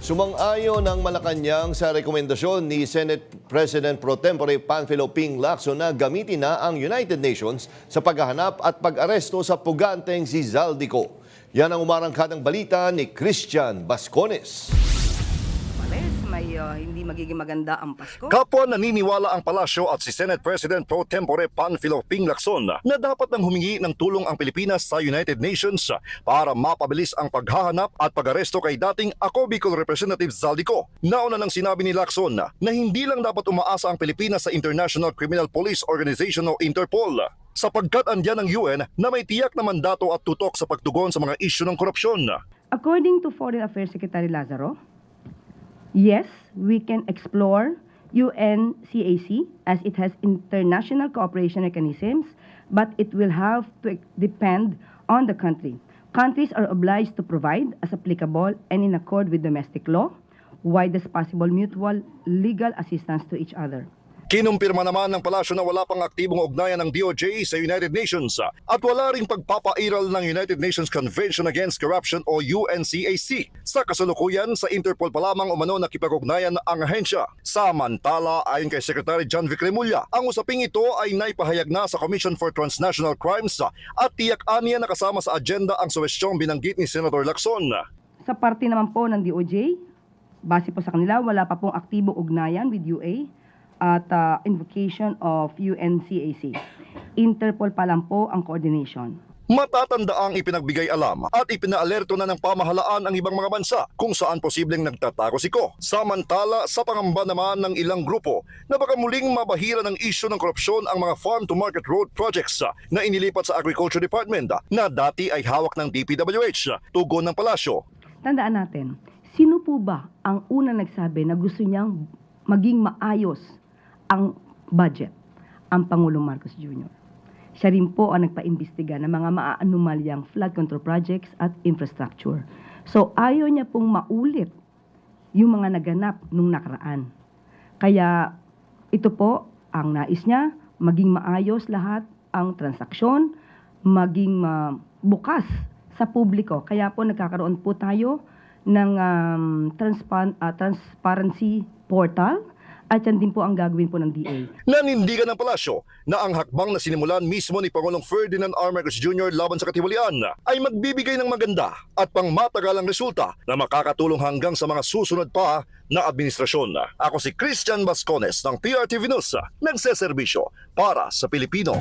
Sumang-ayon ng Malacanang sa rekomendasyon ni Senate President Pro Tempore Panfilo Ping Lacson na gamitin na ang United Nations sa paghahanap at pag-aresto sa puganteng si Zaldico. Yan ang umarangkadang balita ni Christian Bascones. May hindi magiging maganda ang Pasko. Kapwa naniniwala ang palasyo at si Senate President Pro Tempore Panfilo Ping Lacson na dapat nang humingi ng tulong ang Pilipinas sa United Nations para mapabilis ang paghahanap at pag-aresto kay dating Ako Bicol Representative Zaldico. Nauna nang sinabi ni Lacson na hindi lang dapat umaasa ang Pilipinas sa International Criminal Police Organization o Interpol, sapagkat andyan ang UN na may tiyak na mandato at tutok sa pagtugon sa mga isyu ng korupsyon. According to Foreign Affairs Secretary Lazaro, yes, we can explore UNCAC as it has international cooperation mechanisms, but it will have to depend on the country. Countries are obliged to provide, as applicable and in accord with domestic law, widest possible mutual legal assistance to each other. Kinumpirma naman ng palasyo na wala pang aktibong ugnayan ng DOJ sa United Nations at wala ring pagpapairal ng United Nations Convention Against Corruption o UNCAC. Sa kasalukuyan, sa Interpol pa lamang umano nakipag-ugnayan ang ahensya. Samantala, ayon kay Secretary John Vic Remulla, ang usaping ito ay naipahayag na sa Commission for Transnational Crimes at tiyak-aniya na kasama sa agenda ang suwestyong binanggit ni Senator Lacson. Sa parte naman po ng DOJ, base po sa kanila, wala pa pong aktibong ugnayan with UA at invocation of UNCAC. Interpol pa lang po ang coordination. Matatanda ang ipinagbigay alam at ipinaalerto na ng pamahalaan ang ibang mga bansa kung saan posibleng nagtatakosiko. Samantala, sa pangamba naman ng ilang grupo na baka muling mabahira ng isyu ng korupsyon ang mga farm-to-market road projects na inilipat sa Agriculture Department na dati ay hawak ng DPWH, tugon ng palasyo. Tandaan natin, sino po ba ang unang nagsabi na gusto niyang maging maayos ang budget? Ang Pangulong Marcos Jr. Siya rin po ang nagpaimbestiga ng mga maaanumalyang flood control projects at infrastructure. So ayaw niya pong maulit yung mga naganap nung nakaraan. Kaya ito po ang nais niya, maging maayos lahat ang transaksyon, maging bukas sa publiko. Kaya po nagkakaroon po tayo ng transparency portal. At yan din po ang gagawin po ng DA. Nanindigan ng palasyo na ang hakbang na sinimulan mismo ni Pangulong Ferdinand R. Marcos Jr. laban sa katiwalian ay magbibigay ng maganda at pangmatagalang resulta na makakatulong hanggang sa mga susunod pa na administrasyon. Ako si Christian Bascones ng PRTV News, nagseserbisyo para sa Pilipino.